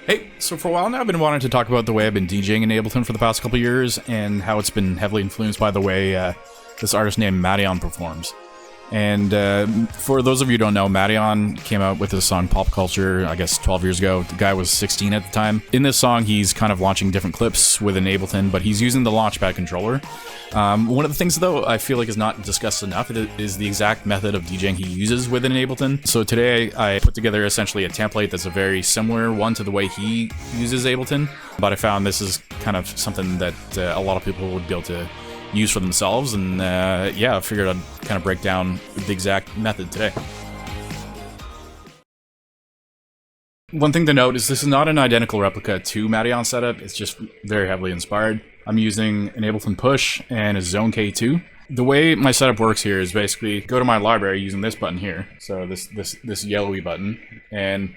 Hey, so for a while now I've been wanting to talk about the way I've been DJing in Ableton for the past couple years and how it's been heavily influenced by the way this artist named Madeon performs. And for those of you who don't know, Madeon came out with this song Pop Culture, I guess 12 years ago. The guy was 16 at the time. In this song, he's kind of launching different clips within Ableton, but he's using the Launchpad controller. One of the things, though, I feel like is not discussed enough is the exact method of DJing he uses within Ableton. So today, I put together essentially a template that's a very similar one to the way he uses Ableton, but I found this is kind of something that a lot of people would be able to use for themselves, and yeah, I figured I'd kind of break down the exact method today. One thing to note is this is not an identical replica to Madeon's setup, it's just very heavily inspired. I'm using an Ableton Push and a Zone K2. The way my setup works here is basically go to my library using this button here, so this yellowy button, and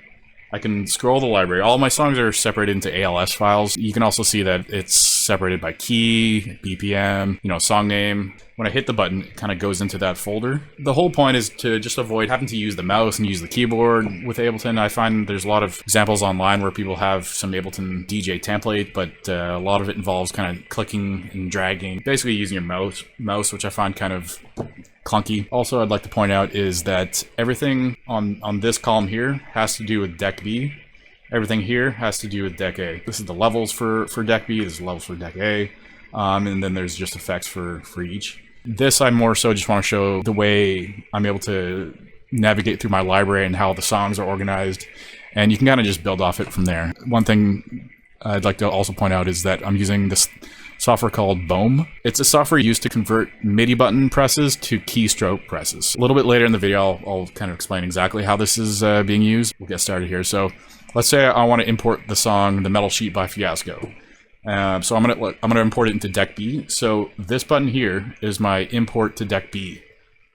I can scroll the library. All my songs are separated into ALS files. You can also see that it's separated by key, BPM, song name. When I hit the button, it kind of goes into that folder. The whole point is to just avoid having to use the mouse and use the keyboard with Ableton. I find there's a lot of examples online where people have some Ableton DJ template, but a lot of it involves kind of clicking and dragging, basically using your mouse, which I find kind of clunky. Also, I'd like to point out is that everything on this column here has to do with deck B. Everything here has to do with deck A. This is the levels for deck B, this is levels for deck A, and then there's just effects for each. This I more so just want to show the way I'm able to navigate through my library and how the songs are organized, and you can kind of just build off it from there. One thing I'd like to also point out is that I'm using this software called Bome. It's a software used to convert MIDI button presses to keystroke presses. A little bit later in the video, I'll kind of explain exactly how this is being used. We'll get started here. So let's say I want to import the song The Metal Sheet by Fiasco. So I'm gonna import it into deck B. So this button here is my import to deck B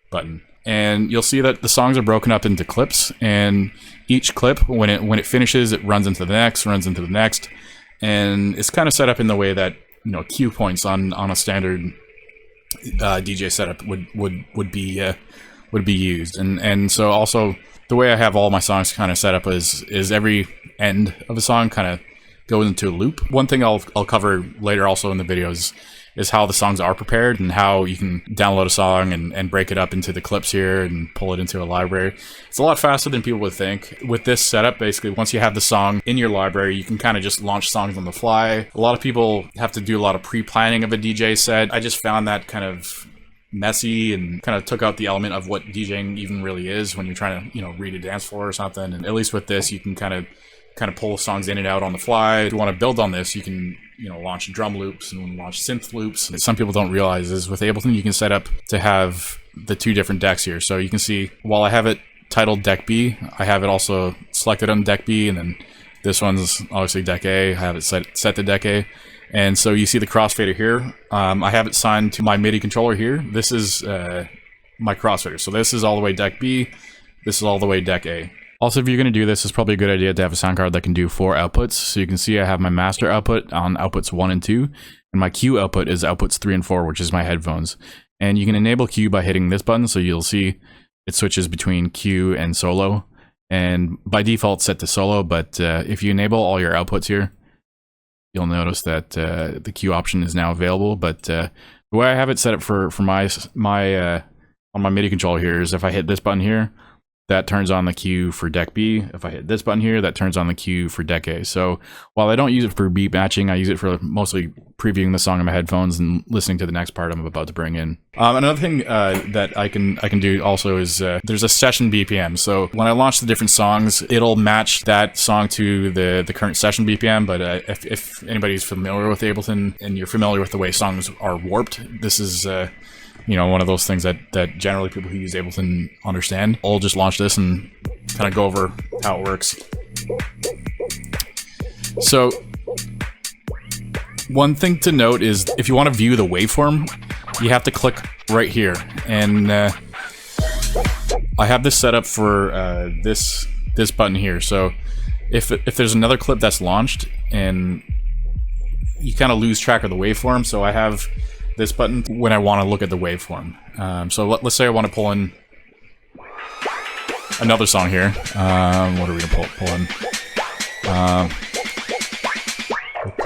button. And you'll see that the songs are broken up into clips, and each clip, when it finishes, it runs into the next, and it's kind of set up in the way that cue points on a standard DJ setup would be used, and so also the way I have all my songs kind of set up is every end of a song kind of goes into a loop. One thing I'll cover later also in the videos is how the songs are prepared and how you can download a song and break it up into the clips here and pull it into a library. It's a lot faster than people would think. With this setup, basically, once you have the song in your library, you can kind of just launch songs on the fly. A lot of people have to do a lot of pre-planning of a DJ set. I just found that kind of messy and kind of took out the element of what DJing even really is when you're trying to, read a dance floor or something. And at least with this, you can kind of pull songs in and out on the fly. If you want to build on this, you can launch drum loops and launch synth loops. Some people don't realize is with Ableton you can set up to have the two different decks here. So you can see while I have it titled deck B, I have it also selected on deck B, and then this one's obviously deck A. I have it set to deck A. And so you see the crossfader here. I have it signed to my MIDI controller here. This is my crossfader. So this is all the way deck B. This is all the way deck A. Also, if you're going to do this, it's probably a good idea to have a sound card that can do 4 outputs. So you can see I have my master output on outputs 1 and 2, and my Q output is outputs 3 and 4, which is my headphones. And you can enable Q by hitting this button, so you'll see it switches between Q and solo. And by default, set to solo, but if you enable all your outputs here, you'll notice that the Q option is now available. But the way I have it set up for my on my MIDI controller here is if I hit this button here, that turns on the cue for deck B. If I hit this button here, that turns on the cue for deck A. So while I don't use it for beat matching, I use it for mostly previewing the song in my headphones and listening to the next part I'm about to bring in. Another thing that I can do also is there's a session BPM. So when I launch the different songs, it'll match that song to the current session BPM. But if anybody's familiar with Ableton and you're familiar with the way songs are warped, this is one of those things that generally people who use Ableton understand. I'll just launch this and kind of go over how it works. So one thing to note is if you want to view the waveform, you have to click right here. And I have this set up for this button here. So if there's another clip that's launched and you kind of lose track of the waveform, so I have this button when I want to look at the waveform. So let's say I want to pull in another song here. What are we gonna pull in?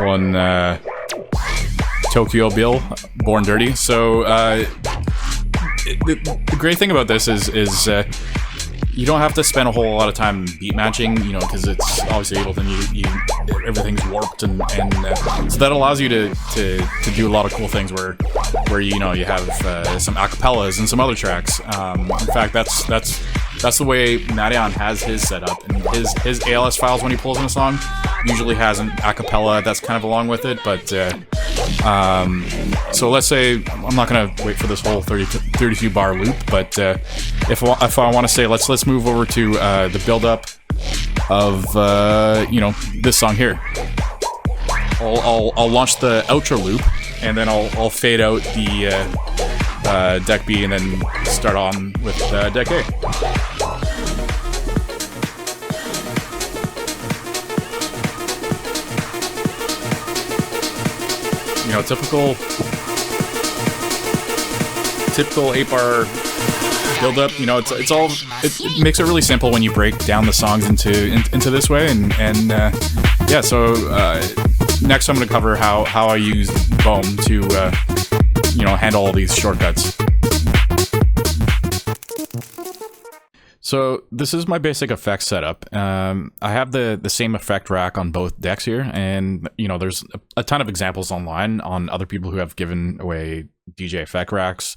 pulling Tokyo Bill, Born Dirty. So the great thing about this is you don't have to spend a whole lot of time beat matching, you know, because it's obviously Ableton. Everything's warped, and so that allows you to do a lot of cool things where you know you have some acapellas and some other tracks. In fact, that's the way Madeon has his setup, and his ALS files when he pulls in a song usually has an acapella that's kind of along with it. But so let's say I'm not gonna wait for this whole 32 bar loop, but if I want to say let's move over to the build up of you know, this song here. I'll launch the outro loop, and then I'll fade out the deck B, and then start on with deck A. You know, typical 8-bar build up. You know, it makes it really simple when you break down the songs into this way, and yeah. So next I'm going to cover how I use Bome to you know, handle all these shortcuts. So this is my basic effects setup. I have the same effect rack on both decks here, and you know, there's a ton of examples online on other people who have given away DJ effect racks.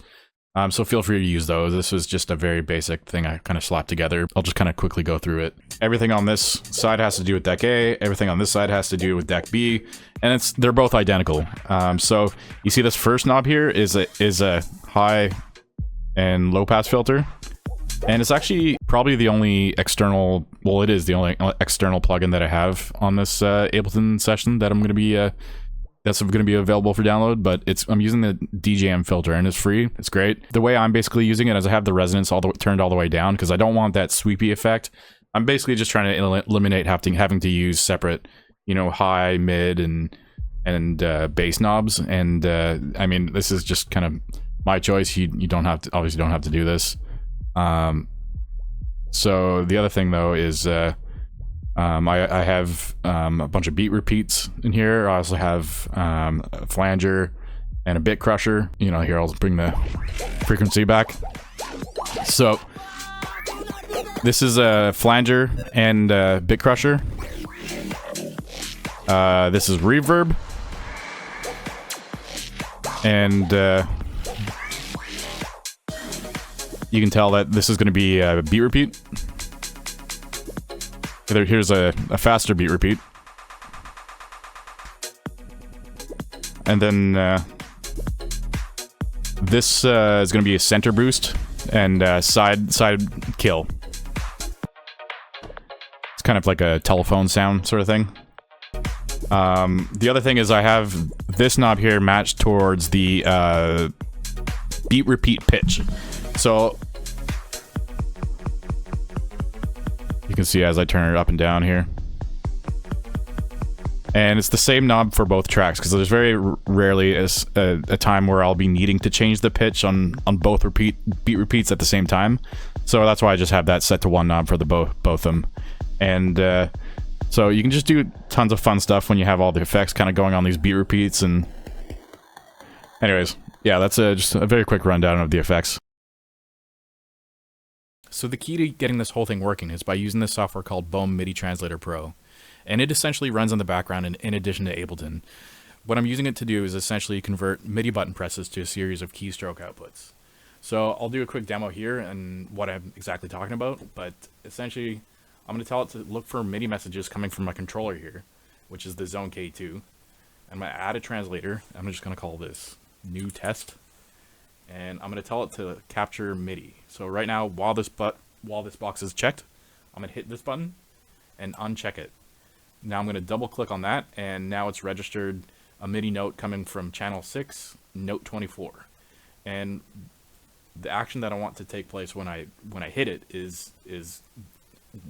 So feel free to use those. This is just a very basic thing I kind of slapped together. I'll just kind of quickly go through it. Everything on this side has to do with deck A. Everything on this side has to do with deck B, and they're both identical. So you see this first knob here is a high and low pass filter. And it's actually probably the only external, well, it is the only external plugin that I have on this Ableton session that I'm going to be, that's going to be available for download. But I'm using the DJM filter, and it's free. It's great. The way I'm basically using it is I have the resonance turned all the way down, because I don't want that sweepy effect. I'm basically just trying to eliminate having to use separate, you know, high, mid, and bass knobs. And I mean, this is just kind of my choice. You don't have to, obviously don't have to do this. So the other thing though is I have a bunch of beat repeats in here. I also have a flanger and a bit crusher. You know, here I'll bring the frequency back. So this is a flanger and a bit crusher. This is reverb, and you can tell that this is going to be a beat repeat. Here's a faster beat repeat. And then this is going to be a center boost and side kill. It's kind of like a telephone sound sort of thing. The other thing is I have this knob here matched towards the beat repeat pitch. So you can see as I turn it up and down here. And it's the same knob for both tracks, because there's very rarely a time where I'll be needing to change the pitch on both beat repeats at the same time. So that's why I just have that set to one knob for the both of them. And so you can just do tons of fun stuff when you have all the effects kind of going on these beat repeats. And anyways, yeah, that's just a very quick rundown of the effects. So the key to getting this whole thing working is by using this software called Bome MIDI Translator Pro. And it essentially runs on the background in addition to Ableton. What I'm using it to do is essentially convert MIDI button presses to a series of keystroke outputs. So I'll do a quick demo here and what I'm exactly talking about, but essentially I'm going to tell it to look for MIDI messages coming from my controller here, which is the Zone K2. I'm going to add a translator. I'm just going to call this new test. And I'm going to tell it to capture MIDI. So right now, while this box is checked, I'm going to hit this button and uncheck it. Now I'm going to double click on that, and now it's registered a MIDI note coming from channel 6, note 24. And the action that I want to take place when I hit it is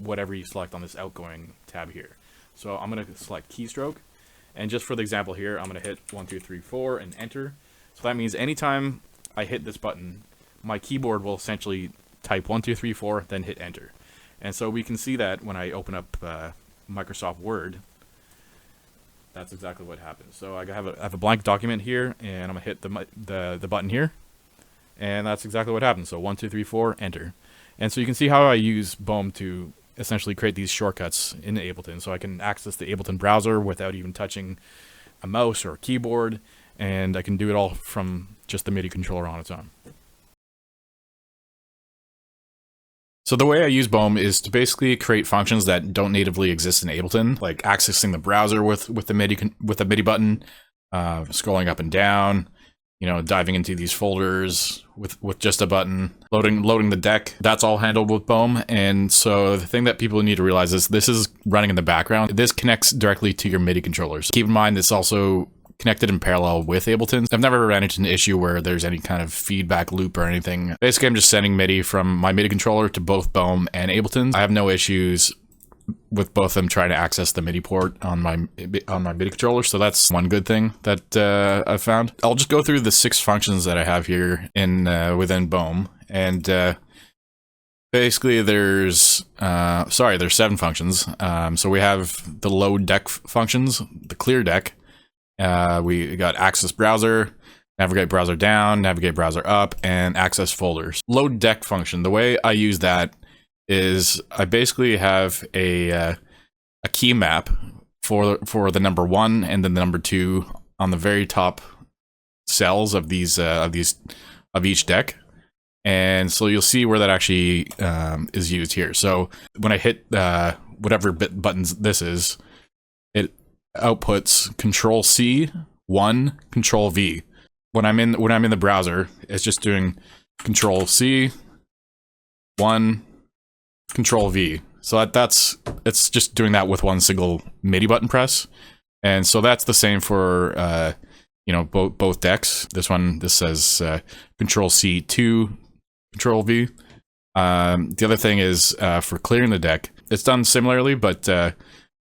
whatever you select on this outgoing tab here. So I'm going to select keystroke, and just for the example here, I'm going to hit 1, 2, 3, 4 and enter. So that means anytime I hit this button, my keyboard will essentially type 1, 2, 3, 4, then hit enter. And so we can see that when I open up Microsoft Word, that's exactly what happens. So I have a blank document here, and I'm gonna hit the button here, and that's exactly what happens. So 1, 2, 3, 4, enter. And so you can see how I use Bome to essentially create these shortcuts in Ableton. So I can access the Ableton browser without even touching a mouse or a keyboard, and I can do it all from just the MIDI controller on its own. So the way I use Bome is to basically create functions that don't natively exist in Ableton, like accessing the browser with the MIDI button, scrolling up and down, you know, diving into these folders with just a button, loading the deck. That's all handled with Bome. And so the thing that people need to realize is this is running in the background. This connects directly to your MIDI controllers. Keep in mind, this also connected in parallel with Ableton. I've never ran into an issue where there's any kind of feedback loop or anything. Basically, I'm just sending MIDI from my MIDI controller to both Bome and Ableton. I have no issues with both of them trying to access the MIDI port on my MIDI controller, so that's one good thing that I've found. I'll just go through the 6 functions that I have here in within Bome, and basically there's 7 functions. So we have the load deck functions, the clear deck. We got access browser, navigate browser down, navigate browser up, and access folders. Load deck function, the way I use that is I basically have a key map for the number 1 and then the number 2 on the very top cells of each deck. And so you'll see where that actually is used here. So when I hit whatever buttons this is, it outputs Control C, 1, Control V. When I'm in the browser, it's just doing Control C, 1, Control V. So it's just doing that with one single MIDI button press. And so that's the same for you know, both decks. This says Control C, 2, Control V. The other thing is for clearing the deck, it's done similarly, but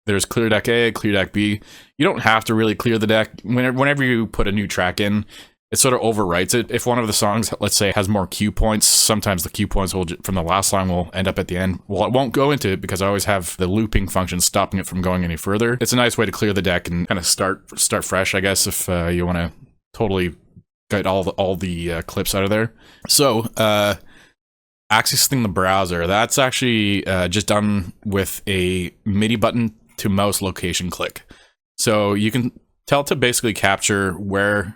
there's clear deck A, clear deck B. You don't have to really clear the deck. Whenever you put a new track in, it sort of overwrites it. If one of the songs, let's say, has more cue points, sometimes the cue points from the last song will end up at the end. Well, it won't go into it because I always have the looping function stopping it from going any further. It's a nice way to clear the deck and kind of start fresh, I guess, if you want to totally get all the clips out of there. So, accessing the browser, that's actually just done with a MIDI button to mouse location click. So you can tell to basically capture where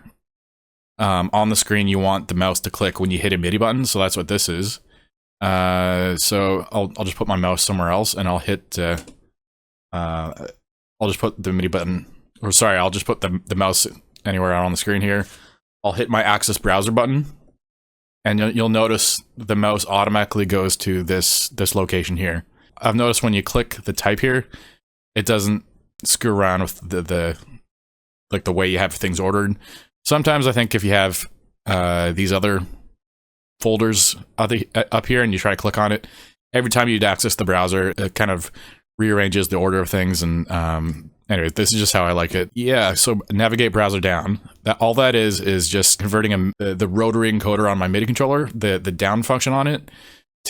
on the screen you want the mouse to click when you hit a MIDI button. So that's what this is. So I'll just put my mouse somewhere else, and I'll hit I'll just put the MIDI button, or sorry, I'll just put the mouse anywhere on the screen here. I'll hit my access browser button, and you'll notice the mouse automatically goes to this location here. I've noticed when you click the type here, it doesn't screw around with the way you have things ordered. Sometimes I think if you have these other folders up here and you try to click on it, every time you'd access the browser, it kind of rearranges the order of things. And anyway, this is just how I like it. Yeah, so navigate browser down. All that is just converting the rotary encoder on my MIDI controller, the down function on it,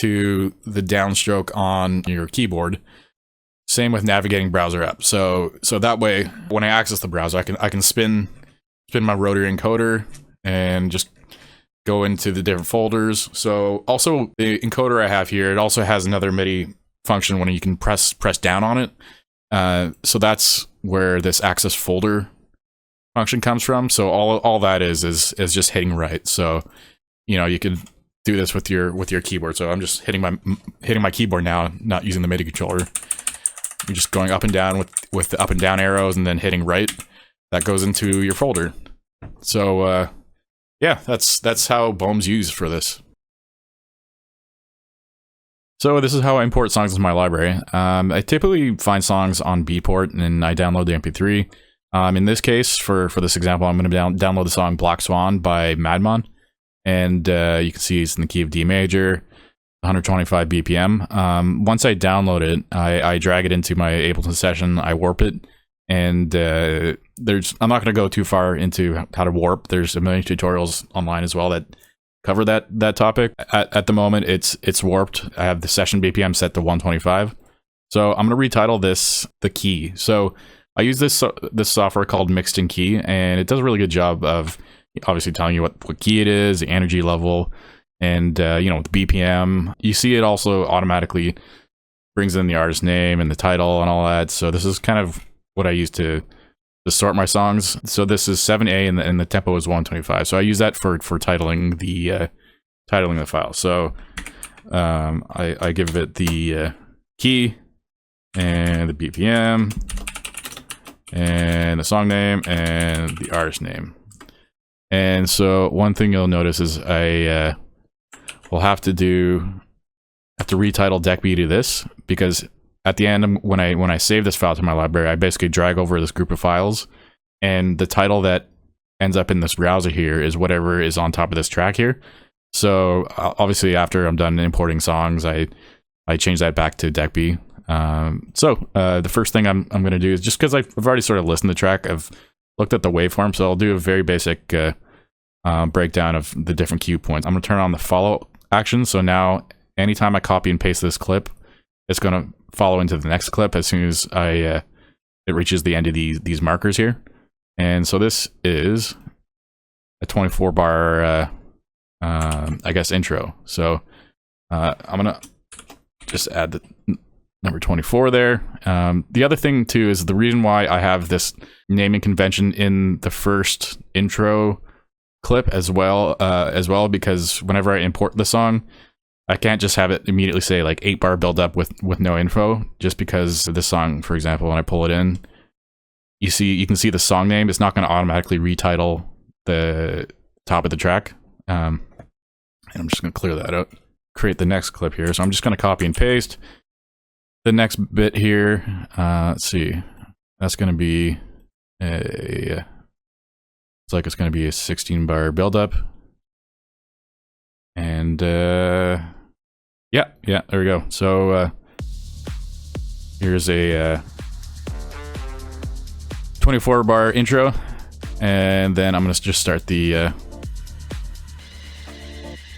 to the downstroke on your keyboard. Same with navigating browser up. So that way, when I access the browser, I can spin my rotary encoder and just go into the different folders. So also the encoder I have here, it also has another MIDI function when you can press down on it. So that's where this access folder function comes from. So all that is just hitting right. So, you know, you can do this with your keyboard. So I'm just hitting my keyboard now, not using the MIDI controller. You're just going up and down with the up and down arrows and then hitting right. That goes into your folder. So yeah, that's how Bome's used for this. So this is how I import songs into my library. I typically find songs on Beatport and I download the MP3. In this case, for this example, I'm going to download the song Black Swan by Madeon. And you can see it's in the key of D major, 125 BPM. Once I download it, I drag it into my Ableton session, I warp it. And I'm not going to go too far into how to warp. There's a million tutorials online as well that cover that topic. At the moment, it's warped. I have the session BPM set to 125. So I'm going to retitle this The Key. So I use this software called Mixed in Key, and it does a really good job of obviously telling you what key it is, the energy level, and you know, the BPM. You see it also automatically brings in the artist name and the title and all that. So this is kind of what I use to sort my songs. So this is 7A and the tempo is 125. So I use that for titling the file. So I give it the key and the BPM and the song name and the artist name. And so one thing you'll notice is I will have to retitle deck B to this, because at the end, when I save this file to my library, I basically drag over this group of files, and the title that ends up in this browser here is whatever is on top of this track here. So obviously after I'm done importing songs, I change that back to deck B. The first thing I'm going to do is, just because I've already sort of listened to the track, I've looked at the waveform, so I'll do a very basic breakdown of the different cue points. I'm going to turn on the follow action, so now anytime I copy and paste this clip, it's going to follow into the next clip as soon as it reaches the end of these markers here. And so this is a 24 bar I guess intro. So I'm gonna just add the number 24 there. The other thing too is the reason why I have this naming convention in the first intro clip as well, because whenever I import the song, I can't just have it immediately say like 8 bar build up with no info, just because this song, for example, when I pull it in, you can see the song name. It's not going to automatically retitle the top of the track. And I'm just going to clear that out, create the next clip here. So I'm just going to copy and paste the next bit here. Let's see, that's going to be it's going to be a 16 bar buildup. And yeah, there we go. So here's a 24 bar intro, and then I'm going to just start the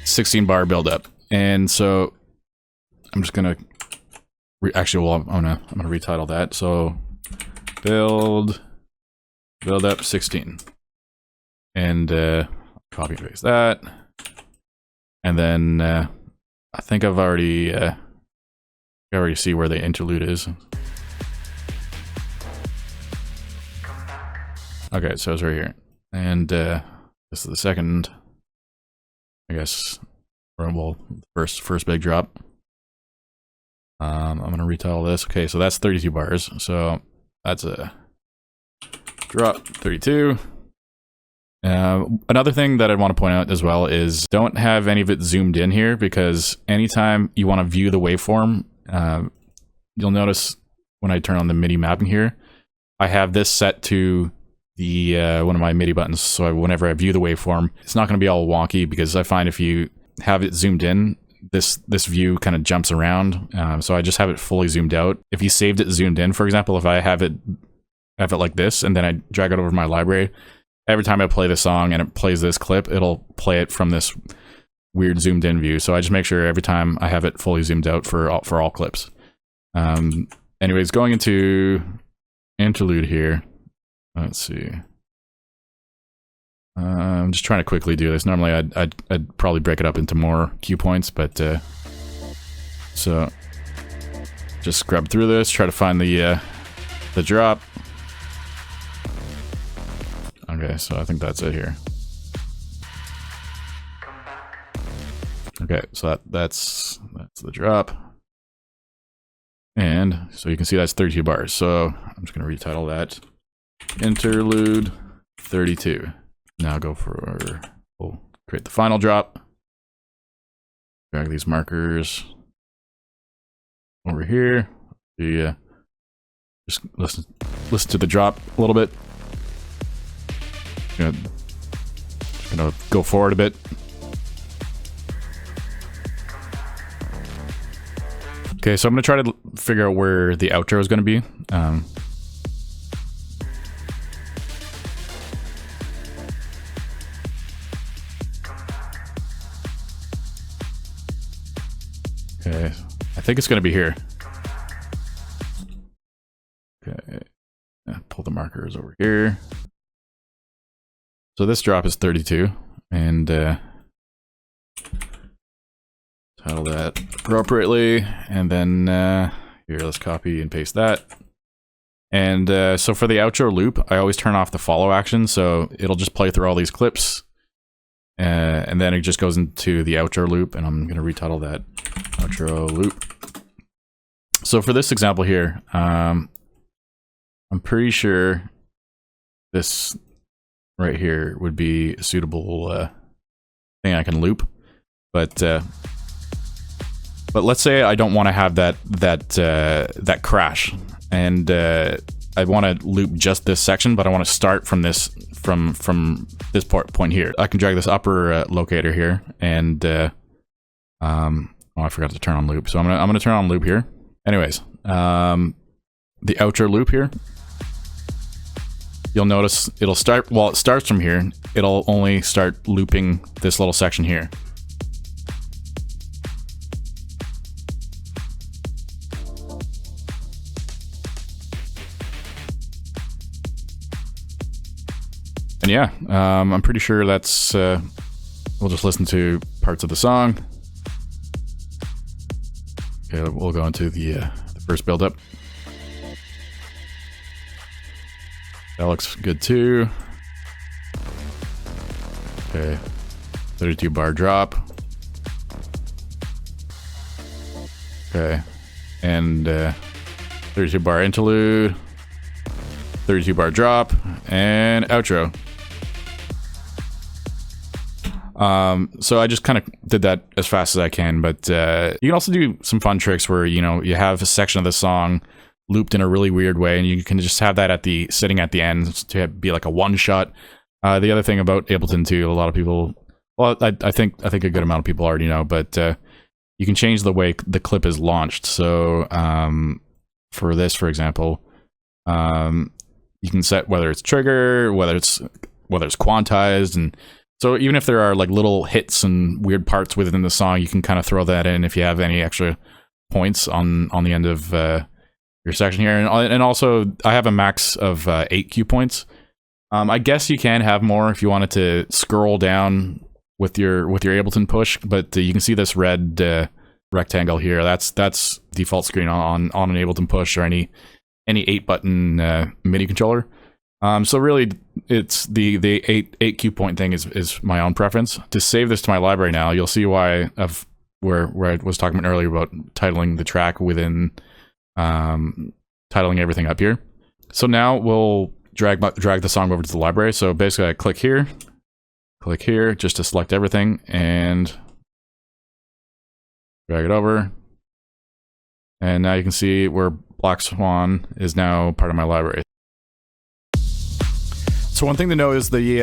16 bar buildup. And so I'm just going to I'm gonna retitle that. So build up 16, and copy and paste that. And then I think I already see where the interlude is. Okay, so it's right here. And this is the second, I guess, well, first big drop. I'm gonna retitle this. Okay, so that's 32 bars. So that's a drop 32. Another thing that I want to point out as well is don't have any of it zoomed in here, because anytime you want to view the waveform, you'll notice when I turn on the MIDI mapping here, I have this set to the one of my MIDI buttons. So whenever I view the waveform, it's not going to be all wonky, because I find if you have it zoomed in, this view kind of jumps around. So I just have it fully zoomed out. If you saved it zoomed in, for example, if I have it like this, and then I drag it over my library, every time I play the song and it plays this clip, it'll play it from this weird zoomed in view. So I just make sure every time I have it fully zoomed out for all clips. Anyways, going into interlude here. Let's see. I'm just trying to quickly do this. Normally I'd probably break it up into more cue points, but so just scrub through this, try to find the drop. Okay, so I think that's it here. Okay, so that's the drop. And so you can see that's 32 bars. So I'm just going to retitle that interlude 32. Now we'll create the final drop. Drag these markers over here. Just listen to the drop a little bit. Gonna go forward a bit. Okay, so I'm gonna try to figure out where the outro is gonna be. Okay, I think it's gonna be here. Okay, pull the markers over here. So this drop is 32, and title that appropriately, and then here, let's copy and paste that. And so for the outro loop, I always turn off the follow action, so it'll just play through all these clips, and then it just goes into the outro loop, and I'm going to retitle that outro loop. So for this example here, I'm pretty sure this right here would be a suitable thing I can loop, but let's say I don't want to have that crash, and I want to loop just this section, but I want to start from this point here. I can drag this upper locator here, and oh, I forgot to turn on loop, so I'm gonna turn on loop here. Anyways, the outro loop here, you'll notice it'll start, well, it starts from here, it'll only start looping this little section here. And yeah, I'm pretty sure that's, we'll just listen to parts of the song. Okay, we'll go into the first build-up. That looks good too. Okay, 32 bar drop. Okay, and 32 bar interlude, 32 bar drop, and outro. So I just kind of did that as fast as I can, but you can also do some fun tricks where, you know, you have a section of the song looped in a really weird way, and you can just have that sitting at the end to be like a one shot. The other thing about Ableton too, a lot of people, well, I think a good amount of people already know, but you can change the way the clip is launched. So for this, for example, you can set whether it's trigger, whether it's quantized, and so even if there are like little hits and weird parts within the song, you can kind of throw that in if you have any extra points on the end of your section here. And also, I have a max of 8 cue points. I guess you can have more if you wanted to scroll down with your Ableton push, but you can see this red rectangle here. That's default screen on an Ableton push or any 8-button MIDI controller. So really, it's the 8 cue point thing is my own preference. To save this to my library now, you'll see why where I was talking about earlier about titling the track within titling everything up here. So now we'll drag the song over to the library. So basically, I click here just to select everything and drag it over, and now you can see where Black Swan is now part of my library. So one thing to know is the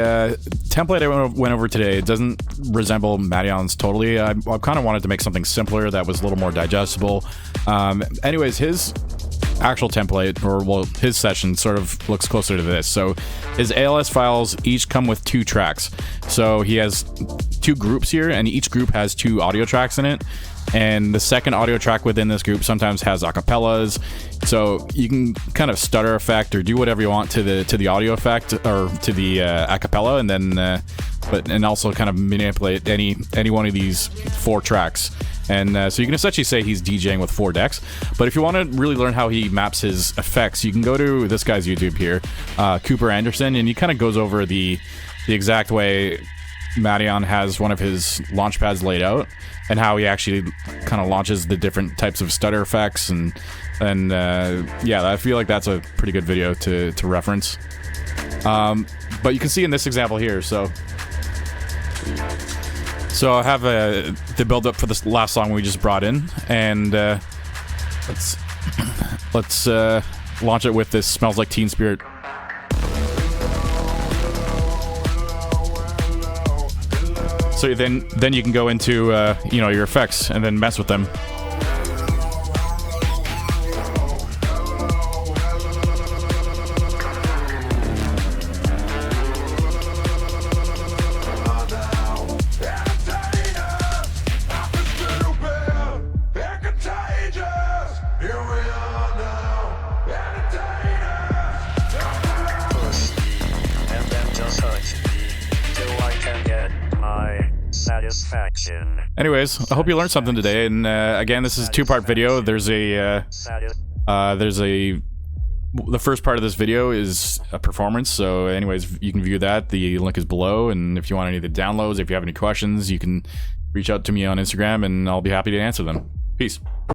template I went over today, it doesn't resemble Madeon's totally. I kind of wanted to make something simpler that was a little more digestible. Anyways, his actual template, or well, his session sort of looks closer to this. So his ALS files each come with 2 tracks. So he has 2 groups here, and each group has 2 audio tracks in it. And the second audio track within this group sometimes has acapellas, so you can kind of stutter effect or do whatever you want to the audio effect or to the acapella, and then and also kind of manipulate any one of these 4 tracks. And so you can essentially say he's DJing with 4 decks. But if you want to really learn how he maps his effects, you can go to this guy's YouTube here, Cooper Anderson, and he kind of goes over the exact way Madeon has one of his launch pads laid out, and how he actually kind of launches the different types of stutter effects, and yeah, I feel like that's a pretty good video to reference. But you can see in this example here, so I have the build up for this last song we just brought in, and let's launch it with this Smells Like Teen Spirit. So then you can go into you know, your effects and then mess with them. satisfaction. Anyways, I hope you learned something today, and again, this is a two-part video. The first part of this video is a performance, so anyways, you can view that. The link is below, and if you want any of the downloads, if you have any questions, you can reach out to me on Instagram, and I'll be happy to answer them. Peace.